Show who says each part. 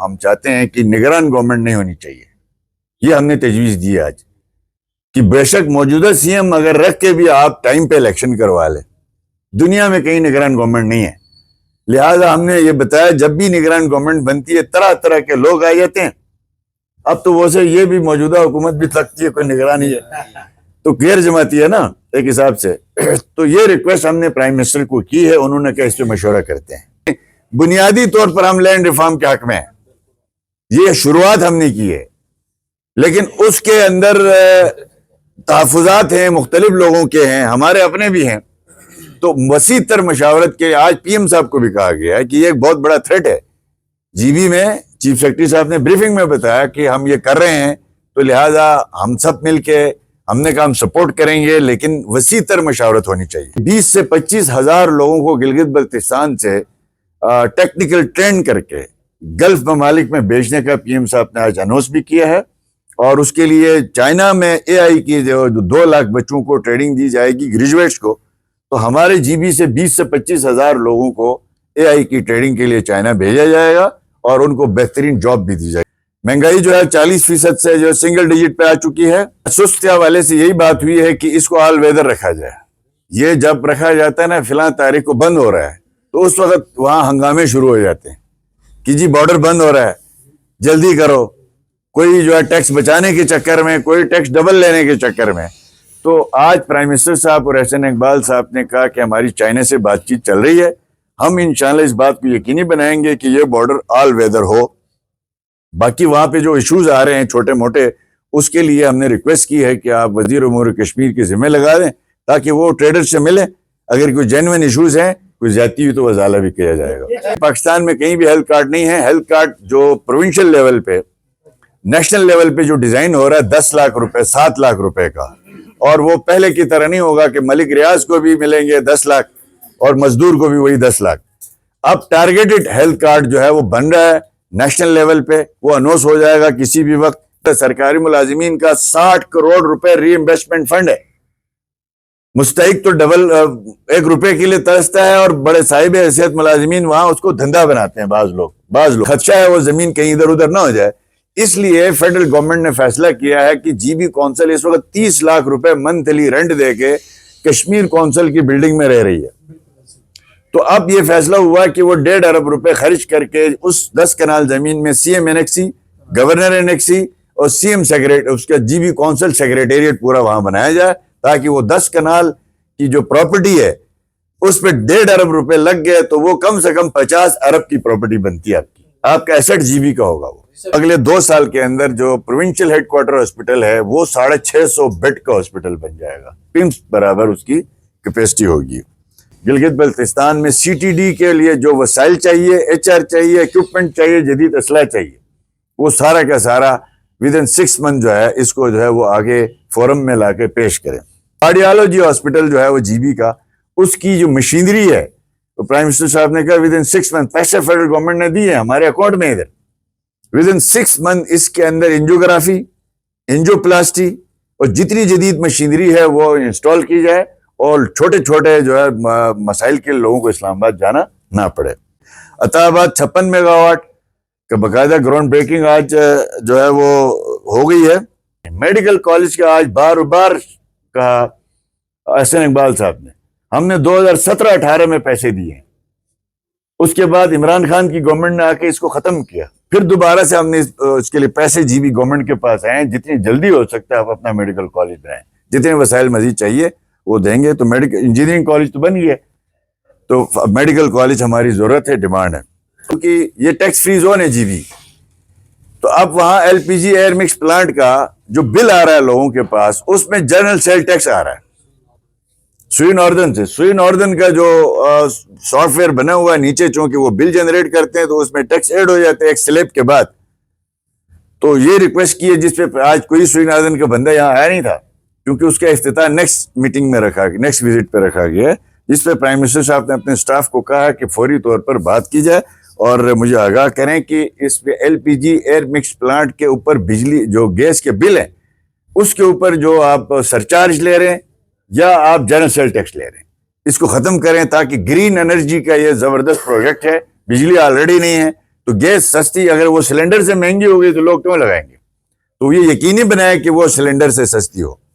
Speaker 1: ہم چاہتے ہیں کہ نگران گورنمنٹ نہیں ہونی چاہیے. یہ ہم نے تجویز دی آج کہ بے شک موجودہ سی ایم اگر رکھ کے بھی آپ ٹائم پہ الیکشن کروا لیں. دنیا میں کہیں نگران گورنمنٹ نہیں ہے. لہٰذا ہم نے یہ بتایا جب بھی نگران گورنمنٹ بنتی ہے طرح طرح کے لوگ آ جاتے ہیں. اب تو ویسے یہ بھی موجودہ حکومت بھی لگتی ہے کوئی نگران ہی ہے تو غیر جماعتی ہے نا ایک حساب سے. تو یہ ریکویسٹ ہم نے پرائم منسٹر کو کی ہے. انہوں نے کہا اس پہ مشورہ کرتے ہیں. بنیادی طور پر ہم لینڈ ریفارم کے حق میں ہیں. یہ شروعات ہم نے کی ہے لیکن اس کے اندر تحفظات ہیں مختلف لوگوں کے ہیں ہمارے اپنے بھی ہیں. تو وسیع تر مشاورت کے آج پی ایم صاحب کو بھی کہا گیا ہے کہ یہ ایک بہت بڑا تھریٹ ہے. جی بی میں چیف سیکرٹری صاحب نے بریفنگ میں بتایا کہ ہم یہ کر رہے ہیں تو لہٰذا ہم سب مل کے ہم نے کہا ہم سپورٹ کریں گے لیکن وسیع تر مشاورت ہونی چاہیے. 20 سے 25 ہزار لوگوں کو گلگت بلتستان سے ٹیکنیکل ٹرین کر کے گلف ممالک میں بھیجنے کا پی ایم صاحب نے آج اناؤنس بھی کیا ہے. اور اس کے لیے چائنا میں اے آئی کی جو 2 لاکھ بچوں کو ٹریننگ دی جائے گی گریجویٹس کو. تو ہمارے جی بی سے 20 سے 25 ہزار لوگوں کو اے آئی کی ٹریننگ کے لیے چائنا بھیجا جائے گا اور ان کو بہترین جاب بھی دی جائے گی. مہنگائی جو ہے 40% سے جو سنگل ڈیجٹ پہ آ چکی ہے. سست والے سے یہی بات ہوئی ہے کہ اس کو آل ویدر رکھا جائے. یہ جب رکھا جاتا ہے نا فلاں تاریخ کو بند ہو رہا ہے تو اس وقت وہاں ہنگامے شروع ہو جاتے ہیں کہ جی بارڈر بند ہو رہا ہے جلدی کرو. کوئی جو ہے ٹیکس بچانے کے چکر میں کوئی ٹیکس ڈبل لینے کے چکر میں. تو آج پرائم منسٹر صاحب اور احسن اقبال صاحب نے کہا کہ ہماری چائنا سے بات چیت چل رہی ہے. ہم انشاءاللہ اس بات کو یقینی بنائیں گے کہ یہ بارڈر آل ویدر ہو. باقی وہاں پہ جو ایشوز آ رہے ہیں چھوٹے موٹے اس کے لیے ہم نے ریکویسٹ کی ہے کہ آپ وزیر امور کشمیر کے ذمہ لگا دیں تاکہ وہ ٹریڈر سے ملے. اگر کوئی جینوئن ایشوز ہیں کوئی زیادتی ہوئی تو ازالہ بھی کیا جائے گا. پاکستان میں کہیں بھی ہیلتھ کارڈ نہیں ہے. ہیلتھ کارڈ جو پروونشل لیول پہ نیشنل لیول پہ جو ڈیزائن ہو رہا ہے 10 لاکھ روپے 7 لاکھ روپے کا اور وہ پہلے کی طرح نہیں ہوگا کہ ملک ریاض کو بھی ملیں گے 10 لاکھ اور مزدور کو بھی وہی 10 لاکھ. اب ٹارگیٹڈ ہیلتھ کارڈ جو ہے وہ بن رہا ہے نیشنل لیول پہ. وہ اناؤنس ہو جائے گا کسی بھی وقت. سرکاری ملازمین کا 60 کروڑ روپے ری انویسٹمنٹ فنڈ ہے. مستحق تو ڈبل 1 روپے کے لیے ترستا ہے اور بڑے صاحب حیثیت ملازمین وہاں اس کو دھندا بناتے ہیں. بعض لوگ خدشہ ہے وہ زمین کہیں ادھر ادھر نہ ہو جائے. اس لیے فیڈرل گورنمنٹ نے فیصلہ کیا ہے کہ جی بی کونسل اس وقت 30 لاکھ روپے منتھلی رینٹ دے کے کشمیر کونسل کی بلڈنگ میں رہ رہی ہے. تو اب یہ فیصلہ ہوا کہ وہ 1.5 ارب روپے خرچ کر کے اس 10 کنال زمین میں C M annexe governor annexe اور سی ایم سیکریٹری اس کا جی بی کونسل سیکریٹریٹ پورا وہاں بنایا جائے تاکہ وہ 10 کنال کی جو پراپرٹی ہے اس پہ 1.5 ارب روپے لگ گئے تو وہ کم سے کم 50 ارب کی پراپرٹی بنتی ہے. آپ کا ایسٹ جی بی کا ہوگا. وہ اگلے 2 سال کے اندر جو پروونشل ہیڈ کوارٹر ہاسپٹل ہے وہ 650 بیڈ کا ہاسپٹل بن جائے گا. پمس برابر اس کی کیپیسٹی ہوگی. گلگت بلتستان میں سی ٹی ڈی کے لیے جو وسائل چاہیے ایچ آر چاہیے اکوپمنٹ چاہیے جدید اسلحہ چاہیے وہ سارا کا سارا ودن 6 منتھ جو ہے اس کو جو ہے وہ آگے فورم میں لا کے پیش کریں. کارڈیالوجی ہاسپٹل جو ہے وہ جی بی کا اس کی جو مشینری ہے تو پرائم منسٹر صاحب نے کہا ودن 6 منتھ پیسے فیڈرل گورنمنٹ نے دیے ہمارے اکاؤنٹ میں ادھر. ودن 6 منتھ اس کے اندر انجیوگرافی انجیو پلاسٹی اور جتنی جدید مشینری ہے وہ انسٹال کی جائے اور چھوٹے چھوٹے جو ہے مسائل کے لوگوں کو اسلام آباد جانا نہ پڑے. عطا آباد 56 میگا واٹ کا باقاعدہ گراؤنڈ بریکنگ آج جو ہے وہ ہو گئی ہے. میڈیکل کالج کا آج بار بار کہا احسن اقبال صاحب نے ہم نے 2017-18 میں پیسے دیے ہیں. اس کے بعد عمران خان کی گورنمنٹ نے آ کے اس کو ختم کیا. پھر دوبارہ سے ہم نے اس کے لیے پیسے جی بی گورنمنٹ کے پاس آئے ہیں. جتنی جلدی ہو سکتا ہے آپ اپنا میڈیکل کالج بنائیں. جتنے وسائل مزید چاہیے وہ دیں گے. تو میڈیکل انجینئرنگ کالج تو بن گیا تو میڈیکل کالج ہماری ضرورت ہے ڈیمانڈ ہے کیونکہ یہ ٹیکس فری زون ہے جی بی. تو اب وہاں ایل پی جی ایئر مکس پلانٹ کا جو بل آ رہا ہے لوگوں کے پاس اس میں جنرل سیل ٹیکس آ رہا ہے سوئی ناردن سے. سوئی ناردن کا جو سافٹ ویئر بنا ہوا ہے نیچے چونکہ وہ بل جنریٹ کرتے ہیں تو اس میں ٹیکس ایڈ ہو جاتے ہیں ایک سلیب کے بعد. تو یہ ریکویسٹ کی ہے جس پہ آج کوئی سوئی ناردن کا بندہ یہاں آیا نہیں تھا کیونکہ اس کا افتتاح نیکسٹ میٹنگ میں رکھا گیا نیکسٹ وزٹ پہ رکھا گیا ہے جس پہ پرائم منسٹر صاحب نے اپنے اسٹاف کو کہا کہ فوری طور پر بات کی جائے اور مجھے آگاہ کریں کہ اس پہ ایل پی جی ایئر مکس پلانٹ کے اوپر بجلی جو گیس کے بل ہیں اس کے اوپر جو آپ سرچارج لے رہے ہیں یا آپ جنرل سیل ٹیکس لے رہے ہیں اس کو ختم کریں تاکہ گرین انرجی کا یہ زبردست پروجیکٹ ہے. بجلی آلریڈی نہیں ہے تو گیس سستی اگر وہ سلنڈر سے مہنگی ہو گئی تو لوگ کیوں لگائیں گے؟ تو یہ یقینی بنائے کہ وہ سلنڈر سے سستی ہو.